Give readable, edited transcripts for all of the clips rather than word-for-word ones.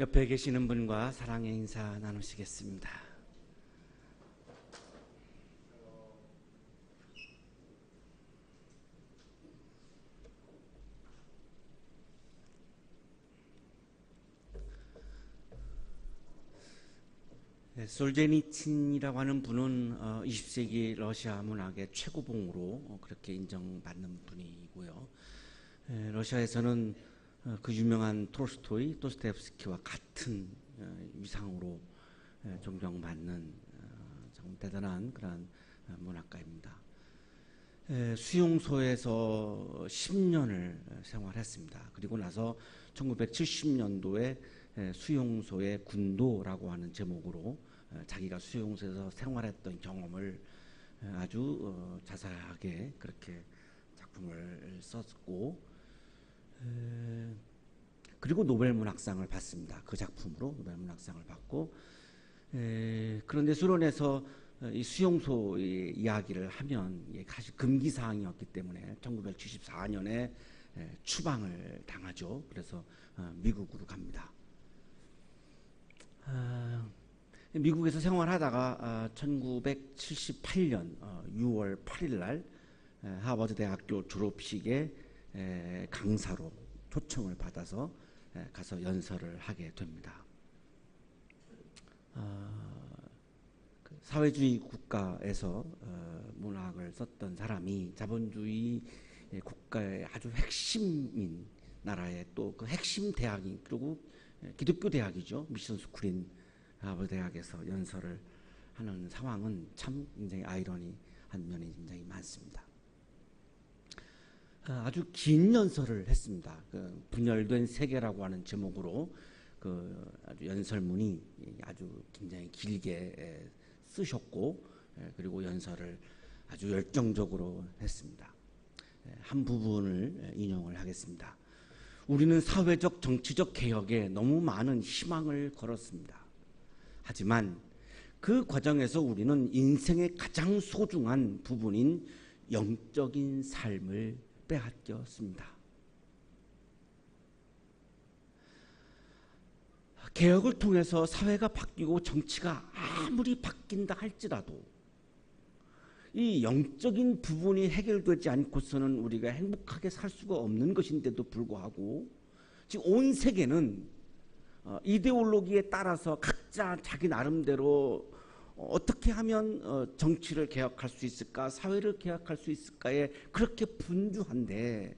옆에 계시는 분과 사랑의 인사 나누시겠습니다. 솔제니친이라고 하는 분은 20세기 러시아 문학의 최고봉으로 그렇게 인정받는 분이고요. 러시아에서는 그 유명한 톨스토이, 도스토옙스키와 같은 위상으로 존경받는 정 대단한 그런 문학가입니다. 수용소에서 10년을 생활했습니다. 그리고 나서 1970년도에 수용소의 군도라고 하는 제목으로 자기가 수용소에서 생활했던 경험을 아주 자세하게 그렇게 작품을 썼고, 그리고 노벨문학상을 받습니다. 그 작품으로 노벨문학상을 받고, 그런데 수련에서 이 수용소의 이야기를 하면 사실 금기사항이었기 때문에 1974년에 추방을 당하죠. 그래서 미국으로 갑니다. 미국에서 생활하다가 1978년 6월 8일 날 하버드 대학교 졸업식에 강사로 초청을 받아서 가서 연설을 하게 됩니다. 사회주의 국가에서 문학을 썼던 사람이 자본주의 국가의 아주 핵심인 나라의 또 그 핵심 대학인, 그리고 기독교 대학이죠. 미션 스쿨인 하버드 대학에서 연설을 하는 상황은 참 굉장히 아이러니한 면이 굉장히 많습니다. 아주 긴 연설을 했습니다. 그 분열된 세계라고 하는 제목으로 그 아주 연설문이 아주 굉장히 길게 쓰셨고, 그리고 연설을 아주 열정적으로 했습니다. 한 부분을 인용을 하겠습니다. 우리는 사회적 정치적 개혁에 너무 많은 희망을 걸었습니다. 하지만 그 과정에서 우리는 인생의 가장 소중한 부분인 영적인 삶을 빼앗겼습니다. 개혁을 통해서 사회가 바뀌고 정치가 아무리 바뀐다 할지라도 이 영적인 부분이 해결되지 않고서는 우리가 행복하게 살 수가 없는 것인데도 불구하고 지금 온 세계는 이데올로기에 따라서 각자 자기 나름대로 어떻게 하면 정치를 개혁할 수 있을까, 사회를 개혁할 수 있을까에 그렇게 분주한데,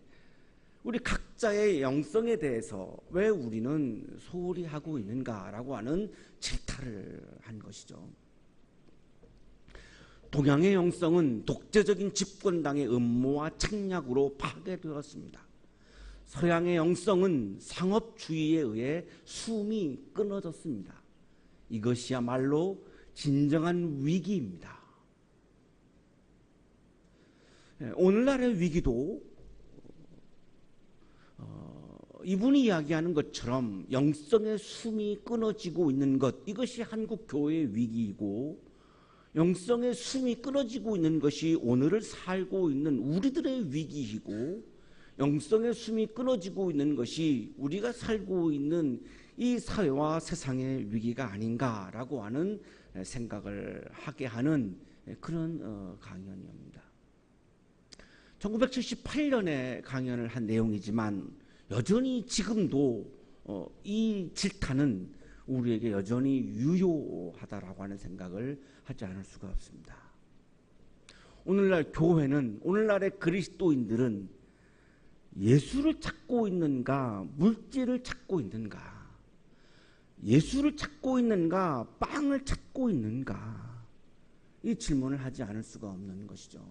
우리 각자의 영성에 대해서 왜 우리는 소홀히 하고 있는가라고 하는 질타를 한 것이죠. 동양의 영성은 독재적인 집권당의 음모와 책략으로 파괴되었습니다. 서양의 영성은 상업주의에 의해 숨이 끊어졌습니다. 이것이야말로 진정한 위기입니다. 오늘날의 위기도 이분이 이야기하는 것처럼 영성의 숨이 끊어지고 있는 것, 이것이 한국 교회의 위기이고, 영성의 숨이 끊어지고 있는 것이 오늘을 살고 있는 우리들의 위기이고, 영성의 숨이 끊어지고 있는 것이 우리가 살고 있는 이 사회와 세상의 위기가 아닌가라고 하는 생각을 하게 하는 그런 강연이옵니다. 1978년에 강연을 한 내용이지만 여전히 지금도 이 질타는 우리에게 여전히 유효하다라고 하는 생각을 하지 않을 수가 없습니다. 오늘날 교회는, 오늘날의 그리스도인들은 예수를 찾고 있는가, 물질을 찾고 있는가, 예수를 찾고 있는가, 빵을 찾고 있는가, 이 질문을 하지 않을 수가 없는 것이죠.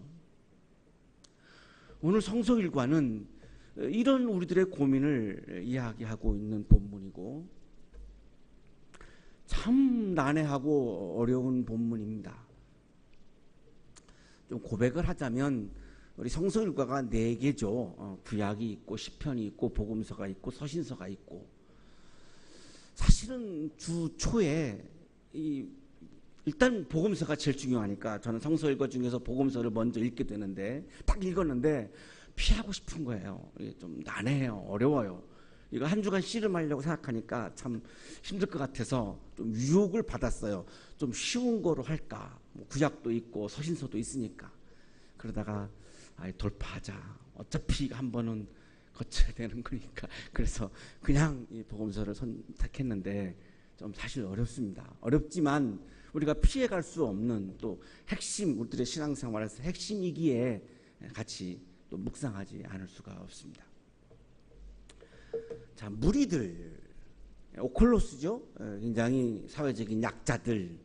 오늘 성서일과는 이런 우리들의 고민을 이야기하고 있는 본문이고, 참 난해하고 어려운 본문입니다. 좀 고백을 하자면 우리 성서일과가 4개죠. 구약이 있고 시편이 있고 복음서가 있고 서신서가 있고, 사실은 주 초에 일단 복음서가 제일 중요하니까 저는 성서일과 중에서 복음서를 먼저 읽게 되는데, 딱 읽었는데 피하고 싶은 거예요. 좀 난해해요. 어려워요. 이거 한 주간 씨름하려고 생각하니까 참 힘들 것 같아서 좀 유혹을 받았어요. 좀 쉬운 거로 할까? 뭐 구약도 있고 서신서도 있으니까. 그러다가 돌파하자. 어차피 한 번은 거쳐야 되는 거니까. 그래서 그냥 이 복음서를 선택했는데 좀 사실 어렵습니다. 어렵지만 우리가 피해갈 수 없는 또 핵심, 우리들의 신앙생활에서 핵심이기에 같이 또 묵상하지 않을 수가 없습니다. 자, 무리들, 오콜로스죠. 굉장히 사회적인 약자들,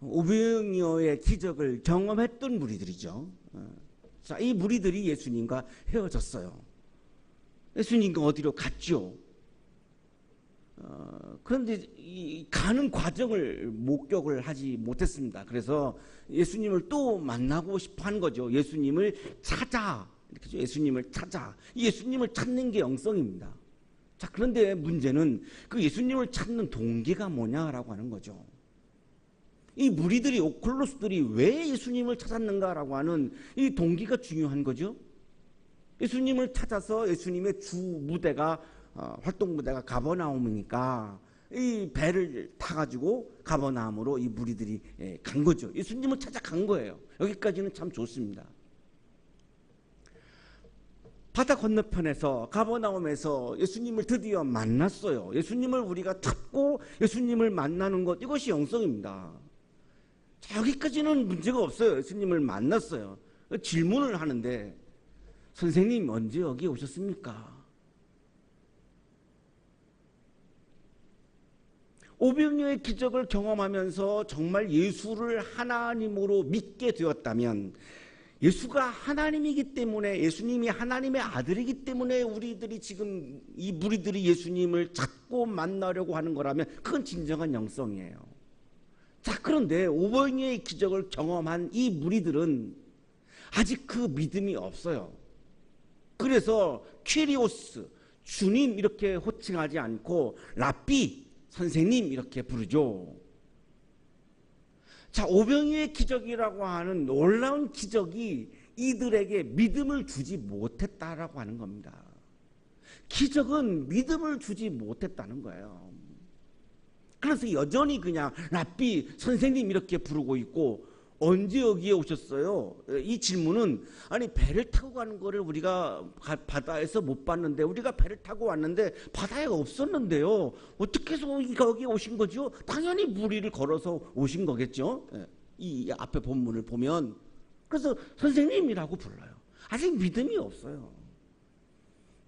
500여의 기적을 경험했던 무리들이죠. 자, 이 무리들이 예수님과 헤어졌어요. 예수님과 어디로 갔죠? 그런데 이 가는 과정을 목격을 하지 못했습니다. 그래서 예수님을 또 만나고 싶어 한 거죠. 예수님을 찾아. 이렇게 예수님을 찾아. 예수님을 찾는 게 영성입니다. 자, 그런데 문제는 그 예수님을 찾는 동기가 뭐냐라고 하는 거죠. 이 무리들이, 오콜로스들이 왜 예수님을 찾았는가라고 하는 이 동기가 중요한 거죠. 예수님을 찾아서 예수님의 주 무대가 활동 무대가 가버나움이니까 이 배를 타가지고 가버나움으로 이 무리들이 간 거죠. 예수님을 찾아간 거예요. 여기까지는 참 좋습니다. 바다 건너편에서 가버나움에서 예수님을 드디어 만났어요. 예수님을 우리가 찾고 예수님을 만나는 것, 이것이 영성입니다. 자, 여기까지는 문제가 없어요. 예수님을 만났어요. 질문을 하는데, 선생님 언제 여기 오셨습니까? 500여의 기적을 경험하면서 정말 예수를 하나님으로 믿게 되었다면, 예수가 하나님이기 때문에, 예수님이 하나님의 아들이기 때문에 우리들이 지금 이 무리들이 예수님을 찾고 만나려고 하는 거라면 그건 진정한 영성이에요. 자, 그런데 500여의 기적을 경험한 이 무리들은 아직 그 믿음이 없어요. 그래서 퀴리오스, 주님 이렇게 호칭하지 않고 라삐, 선생님 이렇게 부르죠. 자, 500여의 기적이라고 하는 놀라운 기적이 이들에게 믿음을 주지 못했다라고 하는 겁니다. 기적은 믿음을 주지 못했다는 거예요. 그래서 여전히 그냥 라삐, 선생님 이렇게 부르고 있고, 언제 여기에 오셨어요? 이 질문은, 아니 배를 타고 가는 거를 우리가 바다에서 못 봤는데, 우리가 배를 타고 왔는데 바다에 없었는데요, 어떻게 해서 여기 오신 거죠? 당연히 무리를 걸어서 오신 거겠죠. 이 앞에 본문을 보면. 그래서 선생님이라고 불러요. 아직 믿음이 없어요.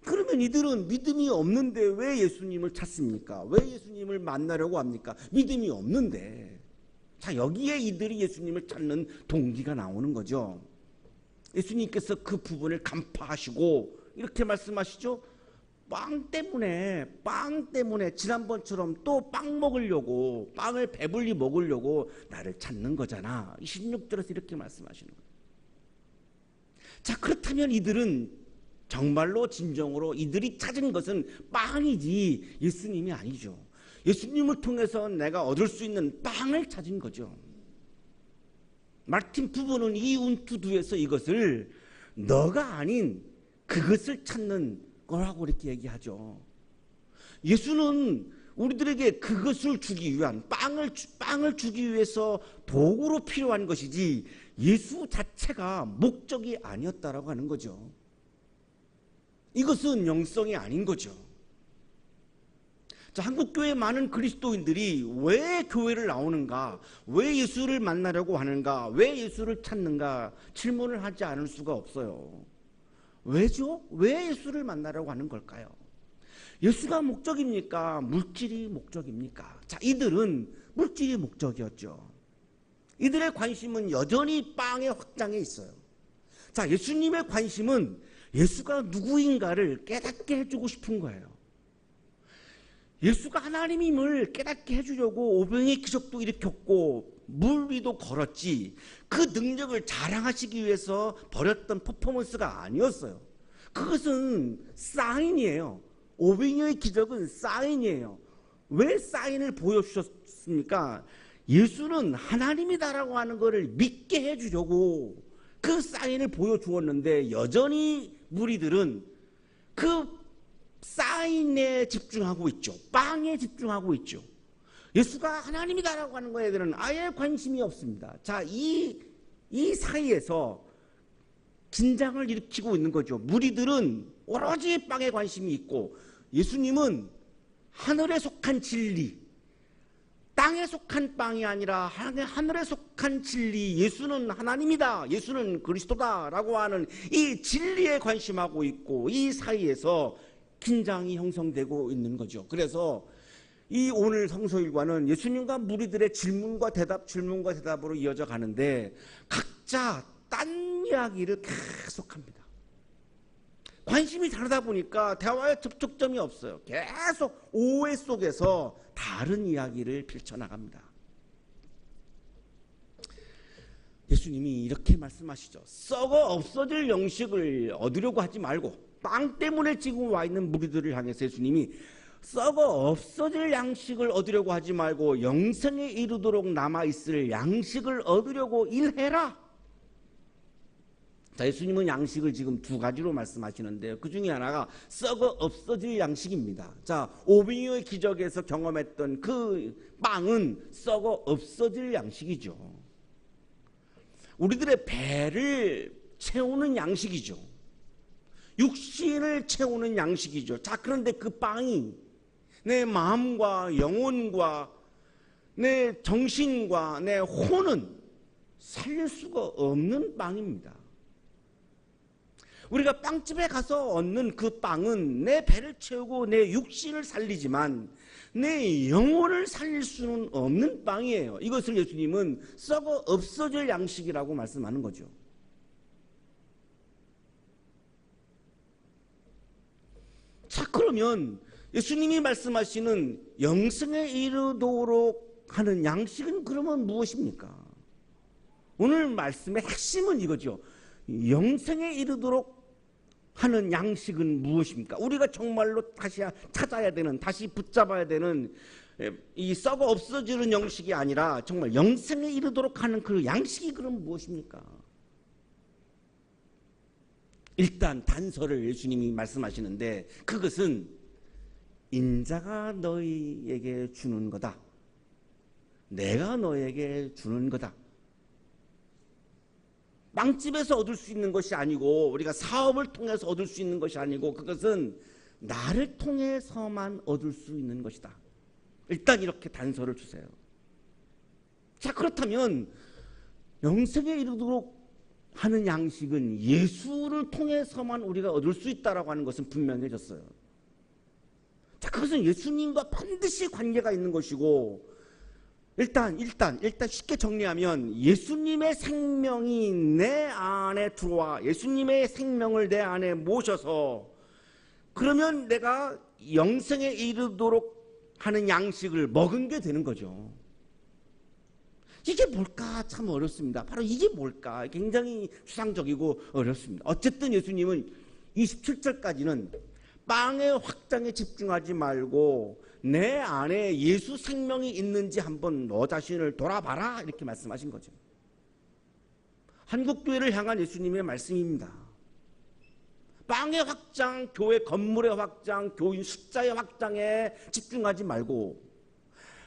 그러면 이들은 믿음이 없는데 왜 예수님을 찾습니까? 왜 예수님을 만나려고 합니까? 믿음이 없는데. 자, 여기에 이들이 예수님을 찾는 동기가 나오는 거죠. 예수님께서 그 부분을 간파하시고 이렇게 말씀하시죠. 빵 때문에 지난번처럼 또 빵 먹으려고, 빵을 배불리 먹으려고 나를 찾는 거잖아. 16절에서 이렇게 말씀하시는 거예요. 자, 그렇다면 이들은 정말로 진정으로 이들이 찾은 것은 빵이지 예수님이 아니죠. 예수님을 통해서 내가 얻을 수 있는 빵을 찾은 거죠. 마틴 부부는 이 운투두에서 이것을 너가 아닌 그것을 찾는 거라고 이렇게 얘기하죠. 예수는 우리들에게 그것을 주기 위한, 빵을 주기 위해서 도구로 필요한 것이지 예수 자체가 목적이 아니었다라고 하는 거죠. 이것은 영성이 아닌 거죠. 자, 한국교회 많은 그리스도인들이 왜 교회를 나오는가, 왜 예수를 만나려고 하는가, 왜 예수를 찾는가 질문을 하지 않을 수가 없어요. 왜죠? 왜 예수를 만나려고 하는 걸까요? 예수가 목적입니까? 물질이 목적입니까? 자, 이들은 물질이 목적이었죠. 이들의 관심은 여전히 빵의 확장에 있어요. 자, 예수님의 관심은 예수가 누구인가를 깨닫게 해주고 싶은 거예요. 예수가 하나님임을 깨닫게 해주려고 500의 기적도 일으켰고 물 위도 걸었지, 그 능력을 자랑하시기 위해서 벌였던 퍼포먼스가 아니었어요. 그것은 사인이에요. 500의 기적은 사인이에요. 왜 사인을 보여주셨습니까? 예수는 하나님이다라고 하는 것을 믿게 해주려고 그 사인을 보여주었는데, 여전히 무리들은 그 사인에 집중하고 있죠. 빵에 집중하고 있죠. 예수가 하나님이다라고 하는 거에 대해서는 아예 관심이 없습니다. 자, 이 사이에서 긴장을 일으키고 있는 거죠. 무리들은 오로지 빵에 관심이 있고 예수님은 하늘에 속한 진리, 땅에 속한 빵이 아니라 하늘에 속한 진리, 예수는 하나님이다, 예수는 그리스도다라고 하는 이 진리에 관심하고 있고, 이 사이에서 긴장이 형성되고 있는 거죠. 그래서 이 오늘 성서일과는 예수님과 무리들의 질문과 대답으로 이어져 가는데 각자 딴 이야기를 계속합니다. 관심이 다르다 보니까 대화에 접촉점이 없어요. 계속 오해 속에서 다른 이야기를 펼쳐나갑니다. 예수님이 이렇게 말씀하시죠. 썩어 없어질 양식을 얻으려고 하지 말고, 빵 때문에 지금 와 있는 무리들을 향해서 예수님이 썩어 없어질 양식을 얻으려고 하지 말고 영생에 이르도록 남아있을 양식을 얻으려고 일해라. 자, 예수님은 양식을 지금 두 가지로 말씀하시는데요. 그 중에 하나가 썩어 없어질 양식입니다. 자, 오병이어의 기적에서 경험했던 그 빵은 썩어 없어질 양식이죠. 우리들의 배를 채우는 양식이죠. 육신을 채우는 양식이죠. 자, 그런데 그 빵이 내 마음과 영혼과 내 정신과 내 혼은 살릴 수가 없는 빵입니다. 우리가 빵집에 가서 얻는 그 빵은 내 배를 채우고 내 육신을 살리지만 내 영혼을 살릴 수는 없는 빵이에요. 이것을 예수님은 썩어 없어질 양식이라고 말씀하는 거죠. 자, 그러면 예수님이 말씀하시는 영생에 이르도록 하는 양식은 그러면 무엇입니까? 오늘 말씀의 핵심은 이거죠. 영생에 이르도록 하는 양식은 무엇입니까? 우리가 정말로 다시 찾아야 되는, 다시 붙잡아야 되는 이 썩어 없어지는 양식이 아니라 정말 영생에 이르도록 하는 그 양식이 그럼 무엇입니까? 일단 단서를 예수님이 말씀하시는데 그것은 인자가 너희에게 주는 거다. 내가 너에게 주는 거다. 빵집에서 얻을 수 있는 것이 아니고 우리가 사업을 통해서 얻을 수 있는 것이 아니고 그것은 나를 통해서만 얻을 수 있는 것이다. 일단 이렇게 단서를 주세요. 자, 그렇다면 영생에 이르도록 하는 양식은 예수를 통해서만 우리가 얻을 수 있다라고 하는 것은 분명해졌어요. 자, 그것은 예수님과 반드시 관계가 있는 것이고 일단 쉽게 정리하면 예수님의 생명이 내 안에 들어와 예수님의 생명을 내 안에 모셔서 그러면 내가 영생에 이르도록 하는 양식을 먹은 게 되는 거죠. 이게 뭘까 참 어렵습니다. 바로 이게 뭘까 굉장히 추상적이고 어렵습니다. 어쨌든 예수님은 27절까지는 빵의 확장에 집중하지 말고 내 안에 예수 생명이 있는지 한번 너 자신을 돌아봐라 이렇게 말씀하신 거죠. 한국교회를 향한 예수님의 말씀입니다. 빵의 확장, 교회 건물의 확장, 교인 숫자의 확장에 집중하지 말고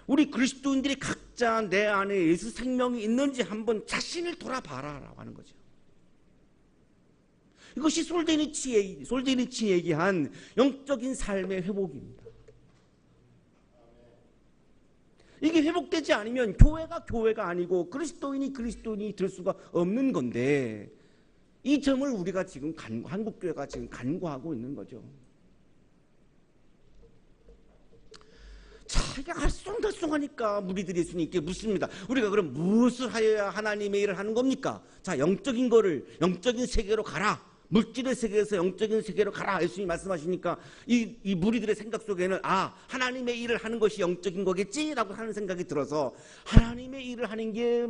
우리 그리스도인들이 각자 내 안에 예수 생명이 있는지 한번 자신을 돌아봐라 라고 하는 거죠. 이것이 솔데니치 얘기한 영적인 삶의 회복입니다. 이게 회복되지 않으면 교회가 아니고 그리스도인이 될 수가 없는 건데 이 점을 우리가 지금 한국교회가 지금 간과하고 있는 거죠. 자, 이게 알쏭달쏭하니까 무리들이 예수님께 묻습니다. 우리가 그럼 무엇을 하여야 하나님의 일을 하는 겁니까? 자, 영적인 거를 영적인 세계로 가라. 물질의 세계에서 영적인 세계로 가라. 예수님이 말씀하시니까 이 무리들의 생각 속에는 하나님의 일을 하는 것이 영적인 거겠지라고 하는 생각이 들어서 하나님의 일을 하는 게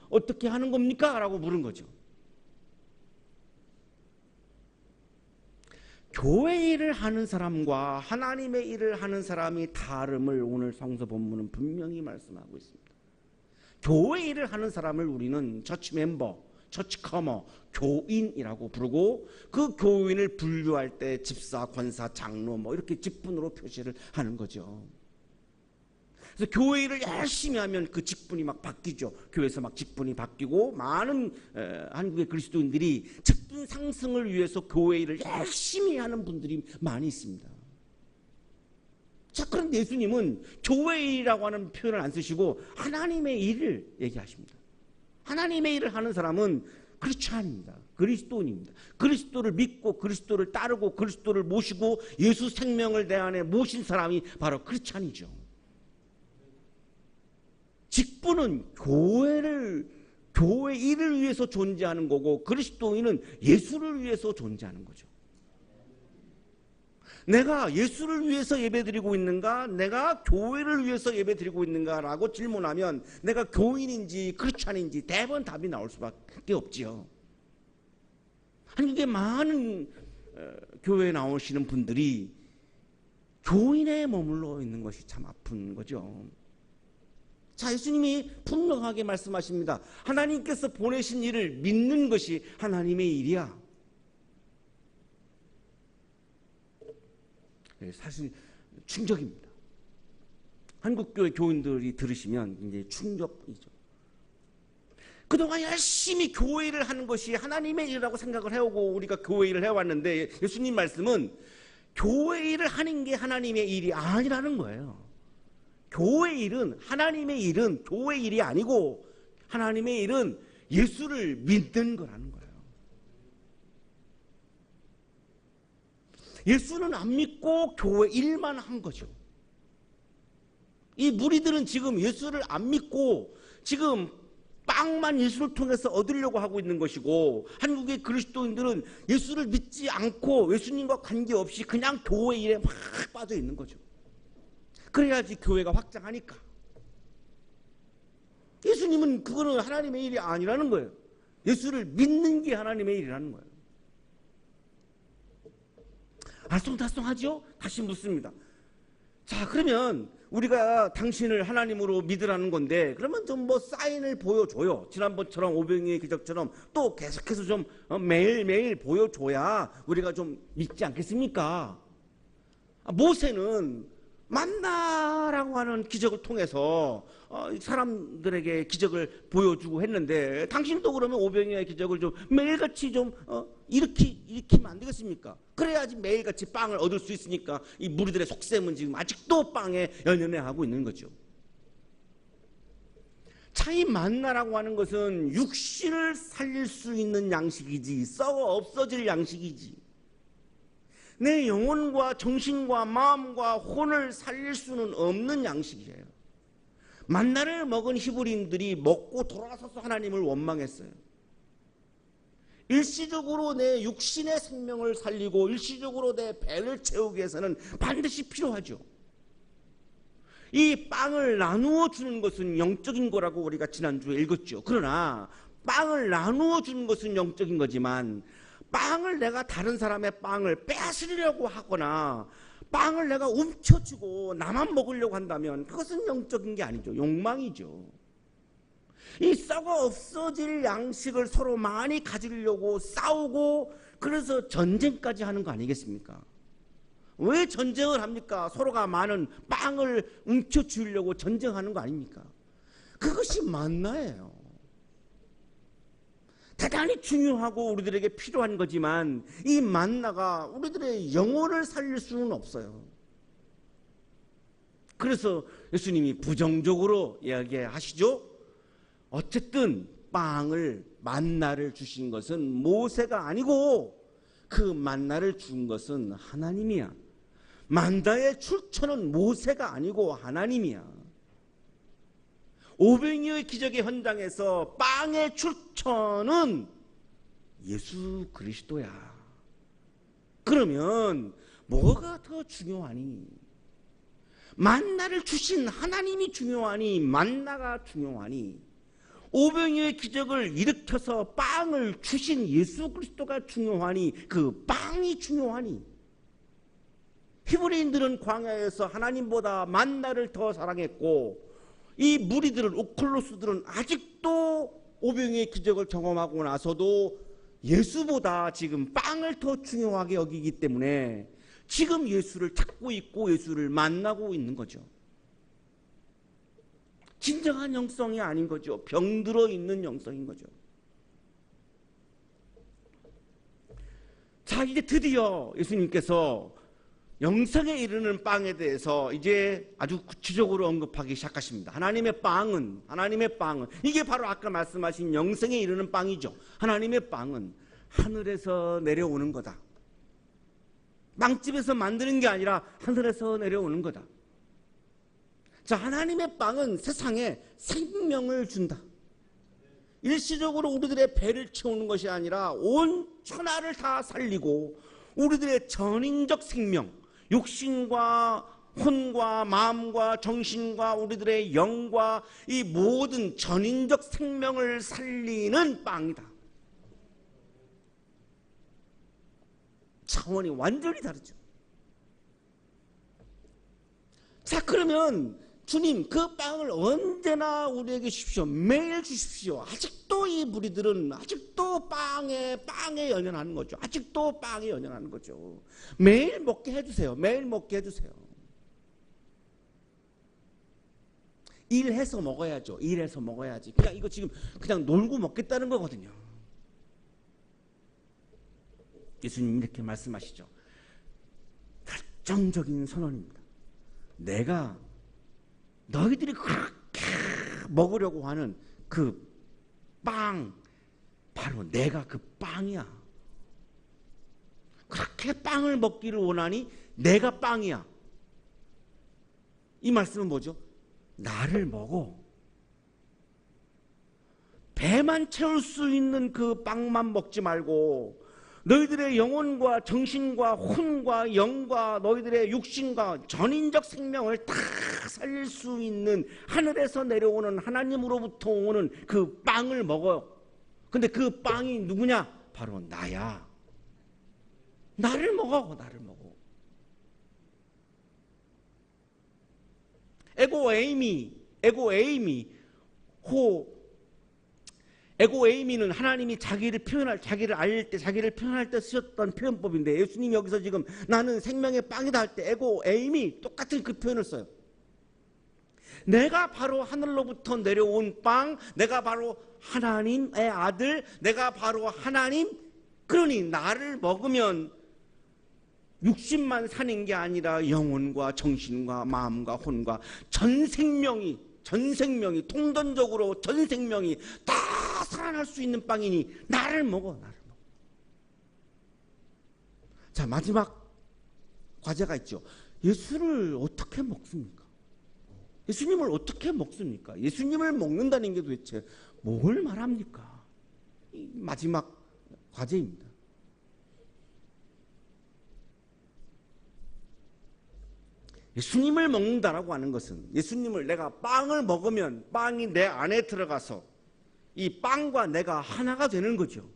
어떻게 하는 겁니까? 라고 물은 거죠. 교회 일을 하는 사람과 하나님의 일을 하는 사람이 다름을 오늘 성서 본문은 분명히 말씀하고 있습니다. 교회 일을 하는 사람을 우리는 처치 멤버, 처치커머, 교인이라고 부르고, 그 교인을 분류할 때 집사, 권사, 장로 뭐 이렇게 직분으로 표시를 하는 거죠. 그래서 교회 일을 열심히 하면 그 직분이 막 바뀌죠. 교회에서 막 직분이 바뀌고, 많은 한국의 그리스도인들이 직분 상승을 위해서 교회 일을 열심히 하는 분들이 많이 있습니다. 자, 그런데 예수님은 교회 일이라고 하는 표현을 안 쓰시고 하나님의 일을 얘기하십니다. 하나님의 일을 하는 사람은 크리스찬입니다. 그리스도인입니다. 그리스도를 믿고 그리스도를 따르고 그리스도를 모시고 예수 생명을 내 안에 모신 사람이 바로 크리스찬이죠. 직분은 교회 일을 위해서 존재하는 거고, 그리스도인은 예수를 위해서 존재하는 거죠. 내가 예수를 위해서 예배드리고 있는가, 내가 교회를 위해서 예배드리고 있는가라고 질문하면 내가 교인인지 크리스찬인지 대부분 답이 나올 수밖에 없지요. 한국에 많은 교회에 나오시는 분들이 교인에 머물러 있는 것이 참 아픈 거죠. 자, 예수님이 분명하게 말씀하십니다. 하나님께서 보내신 일을 믿는 것이 하나님의 일이야. 사실 충격입니다. 한국교회 교인들이 들으시면 이제 충격이죠. 그동안 열심히 교회 일을 하는 것이 하나님의 일이라고 생각을 해오고 우리가 교회 일을 해왔는데, 예수님 말씀은 교회 일을 하는 게 하나님의 일이 아니라는 거예요. 교회 일은, 하나님의 일은 교회 일이 아니고 하나님의 일은 예수를 믿는 거라는 거예요. 예수는 안 믿고 교회 일만 한 거죠. 이 무리들은 지금 예수를 안 믿고 지금 빵만 예수를 통해서 얻으려고 하고 있는 것이고, 한국의 그리스도인들은 예수를 믿지 않고 예수님과 관계없이 그냥 교회 일에 막 빠져 있는 거죠. 그래야지 교회가 확장하니까. 예수님은 그거는 하나님의 일이 아니라는 거예요. 예수를 믿는 게 하나님의 일이라는 거예요. 알쏭달쏭하죠? 다시 묻습니다. 자, 그러면 우리가 당신을 하나님으로 믿으라는 건데, 그러면 좀 뭐 사인을 보여줘요. 지난번처럼 오병이의 기적처럼 또 계속해서 좀 매일매일 보여줘야 우리가 좀 믿지 않겠습니까? 모세는 만나라고 하는 기적을 통해서 사람들에게 기적을 보여주고 했는데, 당신도 그러면 오병이의 기적을 좀 매일같이 좀 일으키면 안 되겠습니까? 그래야지 매일같이 빵을 얻을 수 있으니까 이 무리들의 속셈은 지금 아직도 빵에 연연해하고 있는 거죠. 차이 만나라고 하는 것은 육신을 살릴 수 있는 양식이지 썩어 없어질 양식이지, 내 영혼과 정신과 마음과 혼을 살릴 수는 없는 양식이에요. 만나를 먹은 히브리인들이 먹고 돌아서서 하나님을 원망했어요. 일시적으로 내 육신의 생명을 살리고 일시적으로 내 배를 채우기 위해서는 반드시 필요하죠. 이 빵을 나누어 주는 것은 영적인 거라고 우리가 지난주에 읽었죠. 그러나 빵을 나누어 주는 것은 영적인 거지만, 빵을 내가 다른 사람의 빵을 뺏으려고 하거나 빵을 내가 움켜쥐고 나만 먹으려고 한다면 그것은 영적인 게 아니죠. 욕망이죠. 이 썩어 없어질 양식을 서로 많이 가지려고 싸우고, 그래서 전쟁까지 하는 거 아니겠습니까? 왜 전쟁을 합니까? 서로가 많은 빵을 움켜쥐려고 전쟁하는 거 아닙니까? 그것이 만나예요. 대단히 중요하고 우리들에게 필요한 거지만 이 만나가 우리들의 영혼을 살릴 수는 없어요. 그래서 예수님이 부정적으로 이야기하시죠. 어쨌든 만나를 주신 것은 모세가 아니고 그 만나를 준 것은 하나님이야. 만나의 출처는 모세가 아니고 하나님이야. 오병이어의 기적의 현장에서 빵의 출처는 예수 그리스도야. 그러면 뭐가 더 중요하니? 만나를 주신 하나님이 중요하니? 만나가 중요하니? 오병이어의 기적을 일으켜서 빵을 주신 예수 그리스도가 중요하니? 그 빵이 중요하니? 히브리인들은 광야에서 하나님보다 만나를 더 사랑했고, 이 무리들은, 오클로스들은 아직도 오병이의 기적을 경험하고 나서도 예수보다 지금 빵을 더 중요하게 여기기 때문에 지금 예수를 찾고 있고 예수를 만나고 있는 거죠. 진정한 영성이 아닌 거죠. 병들어 있는 영성인 거죠. 자, 이제 드디어 예수님께서 영성에 이르는 빵에 대해서 이제 아주 구체적으로 언급하기 시작하십니다. 하나님의 빵은 이게 바로 아까 말씀하신 영성에 이르는 빵이죠. 하나님의 빵은 하늘에서 내려오는 거다. 빵집에서 만드는 게 아니라 하늘에서 내려오는 거다. 자, 하나님의 빵은 세상에 생명을 준다. 일시적으로 우리들의 배를 채우는 것이 아니라 온 천하를 다 살리고 우리들의 전인적 생명, 육신과 혼과 마음과 정신과 우리들의 영과 이 모든 전인적 생명을 살리는 빵이다. 차원이 완전히 다르죠. 자, 그러면 주님, 그 빵을 언제나 우리에게 주십시오. 매일 주십시오. 아직도 이 무리들은 아직도 빵에 연연하는 거죠. 아직도 빵에 연연하는 거죠. 매일 먹게 해주세요. 매일 먹게 해주세요. 일해서 먹어야죠. 일해서 먹어야지. 그냥 이거 지금 그냥 놀고 먹겠다는 거거든요. 예수님 이렇게 말씀하시죠. 결정적인 선언입니다. 내가 너희들이 그렇게 먹으려고 하는 그 빵, 바로 내가 그 빵이야. 그렇게 빵을 먹기를 원하니 내가 빵이야. 이 말씀은 뭐죠? 나를 먹어. 배만 채울 수 있는 그 빵만 먹지 말고 너희들의 영혼과 정신과 혼과 영과 너희들의 육신과 전인적 생명을 다 살릴 수 있는 하늘에서 내려오는 하나님으로부터 오는 그 빵을 먹어요. 근데 그 빵이 누구냐? 바로 나야. 나를 먹어. 나를 먹어. 에고에이미는 하나님이 자기를 알릴 때, 자기를 표현할 때 쓰셨던 표현법인데 예수님이 여기서 지금 나는 생명의 빵이다 할 때 에고에이미 똑같은 그 표현을 써요. 내가 바로 하늘로부터 내려온 빵, 내가 바로 하나님의 아들, 내가 바로 하나님. 그러니 나를 먹으면 육신만 사는 게 아니라 영혼과 정신과 마음과 혼과 전 생명이 통전적으로 전 생명이 다 살아날 수 있는 빵이니 나를 먹어. 자, 마지막 과제가 있죠. 예수를 어떻게 먹습니까? 예수님을 어떻게 먹습니까? 예수님을 먹는다는 게 도대체 뭘 말합니까? 이 마지막 과제입니다. 예수님을 먹는다라고 하는 것은 예수님을 내가 빵을 먹으면 빵이 내 안에 들어가서 이 빵과 내가 하나가 되는 거죠.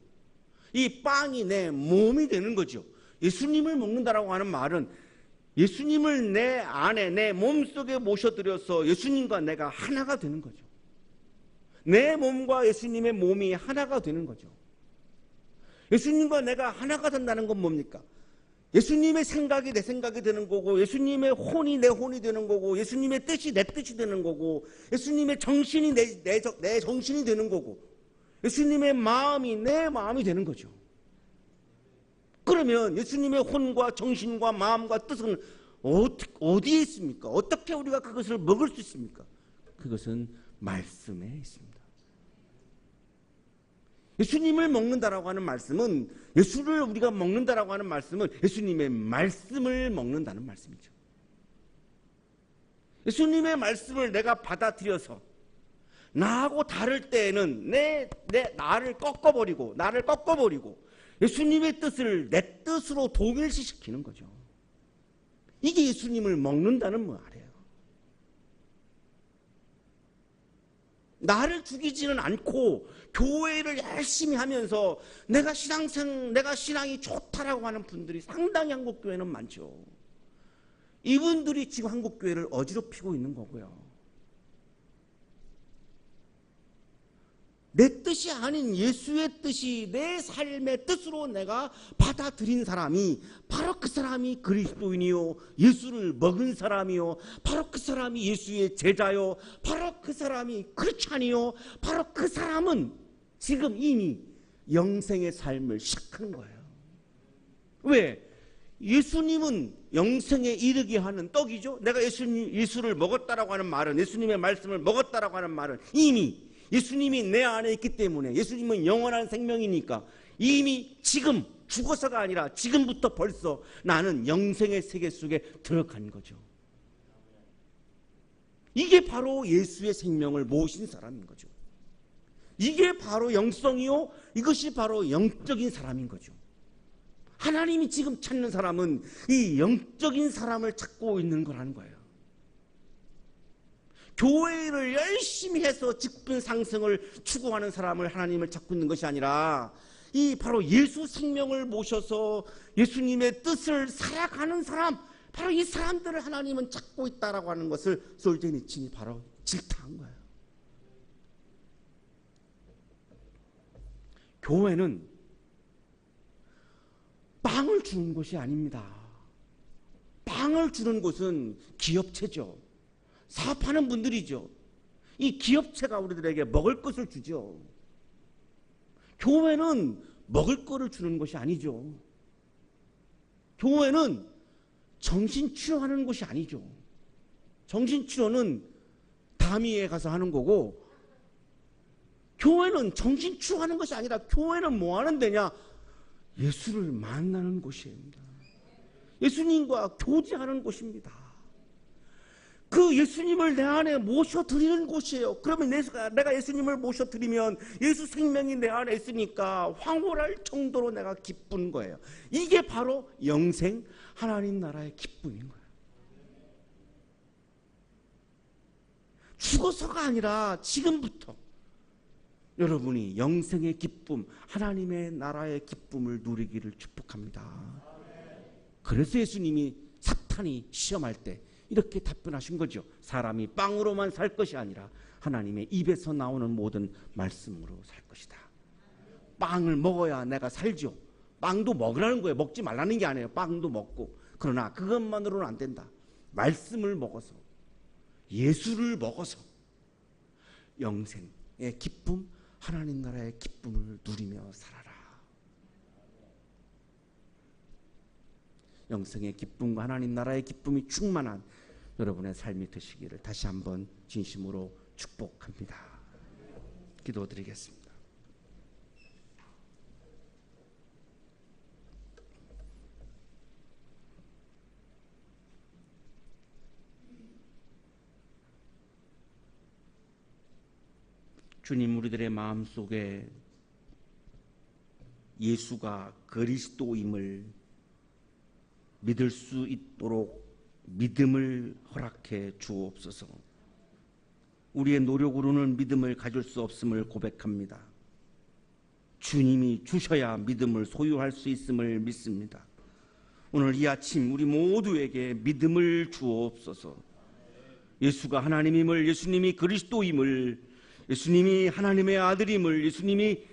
이 빵이 내 몸이 되는 거죠. 예수님을 먹는다라고 하는 말은 예수님을 내 안에 내 몸속에 모셔들여서 예수님과 내가 하나가 되는 거죠. 내 몸과 예수님의 몸이 하나가 되는 거죠. 예수님과 내가 하나가 된다는 건 뭡니까? 예수님의 생각이 내 생각이 되는 거고 예수님의 혼이 내 혼이 되는 거고 예수님의 뜻이 내 뜻이 되는 거고 예수님의 정신이 내 정신이 되는 거고 예수님의 마음이 내 마음이 되는 거죠. 그러면 예수님의 혼과 정신과 마음과 뜻은 어디에 있습니까? 어떻게 우리가 그것을 먹을 수 있습니까? 그것은 말씀에 있습니다. 예수님을 먹는다라고 하는 말씀은 예수를 우리가 먹는다라고 하는 말씀은 예수님의 말씀을 먹는다는 말씀이죠. 예수님의 말씀을 내가 받아들여서 나하고 다를 때에는 나를 꺾어버리고 예수님의 뜻을 내 뜻으로 동일시시키는 거죠. 이게 예수님을 먹는다는 말이에요. 나를 죽이지는 않고 교회를 열심히 하면서 내가 신앙이 좋다라고 하는 분들이 상당히 한국교회는 많죠. 이분들이 지금 한국교회를 어지럽히고 있는 거고요. 내 뜻이 아닌 예수의 뜻이 내 삶의 뜻으로 내가 받아들인 사람이 바로 그 사람이 그리스도인이요, 예수를 먹은 사람이요, 바로 그 사람이 예수의 제자요, 바로 그 사람이 크리스찬이요, 바로 그 사람은 지금 이미 영생의 삶을 시작하는 거예요. 왜? 예수님은 영생에 이르게 하는 떡이죠. 내가 예수를 먹었다라고 하는 말은, 예수님의 말씀을 먹었다라고 하는 말은 이미 예수님이 내 안에 있기 때문에, 예수님은 영원한 생명이니까 이미 지금 죽어서가 아니라 지금부터 벌써 나는 영생의 세계 속에 들어간 거죠. 이게 바로 예수의 생명을 모신 사람인 거죠. 이게 바로 영성이요, 이것이 바로 영적인 사람인 거죠. 하나님이 지금 찾는 사람은 이 영적인 사람을 찾고 있는 거라는 거예요. 교회를 열심히 해서 직분 상승을 추구하는 사람을 하나님을 찾고 있는 것이 아니라 이 바로 예수 생명을 모셔서 예수님의 뜻을 살아가는 사람, 바로 이 사람들을 하나님은 찾고 있다라고 하는 것을 솔제니친이 바로 질타한 거예요. 교회는 빵을 주는 것이 아닙니다. 빵을 주는 곳은 기업체죠. 사업하는 분들이죠. 이 기업체가 우리들에게 먹을 것을 주죠. 교회는 먹을 것을 주는 것이 아니죠. 교회는 정신치료하는 것이 아니죠. 정신치료는 다미에 가서 하는 거고, 교회는 정신치료하는 것이 아니라 교회는 뭐 하는 데냐? 예수를 만나는 곳입니다. 예수님과 교제하는 곳입니다. 그 예수님을 내 안에 모셔드리는 곳이에요. 그러면 내가 예수님을 모셔드리면 예수 생명이 내 안에 있으니까 황홀할 정도로 내가 기쁜 거예요. 이게 바로 영생 하나님 나라의 기쁨인 거예요. 죽어서가 아니라 지금부터 여러분이 영생의 기쁨, 하나님의 나라의 기쁨을 누리기를 축복합니다. 그래서 예수님이 사탄이 시험할 때 이렇게 답변하신 거죠. 사람이 빵으로만 살 것이 아니라 하나님의 입에서 나오는 모든 말씀으로 살 것이다. 빵을 먹어야 내가 살죠. 빵도 먹으라는 거예요. 먹지 말라는 게 아니에요. 빵도 먹고. 그러나 그것만으로는 안 된다. 말씀을 먹어서, 예수를 먹어서 영생의 기쁨, 하나님 나라의 기쁨을 누리며 살아라. 영생의 기쁨과 하나님 나라의 기쁨이 충만한 여러분의 삶이 되시기를 다시 한번 진심으로 축복합니다. 기도드리겠습니다. 주님, 우리들의 마음속에 예수가 그리스도임을 믿을 수 있도록 믿음을 허락해 주옵소서. 우리의 노력으로는 믿음을 가질 수 없음을 고백합니다. 주님이 주셔야 믿음을 소유할 수 있음을 믿습니다. 오늘 이 아침 우리 모두에게 믿음을 주옵소서. 예수가 하나님임을, 예수님이 그리스도임을, 예수님이 하나님의 아들임을, 예수님이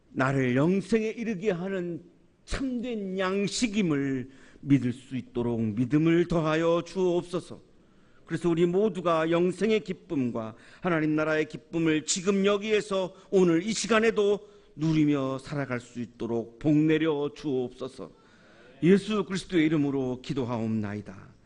나를 영생에 이르게 하는 참된 양식임을 믿을 수 있도록 믿음을 더하여 주옵소서. 그래서 우리 모두가 영생의 기쁨과 하나님 나라의 기쁨을 지금 여기에서 오늘 이 시간에도 누리며 살아갈 수 있도록 복내려 주옵소서. 예수 그리스도의 이름으로 기도하옵나이다.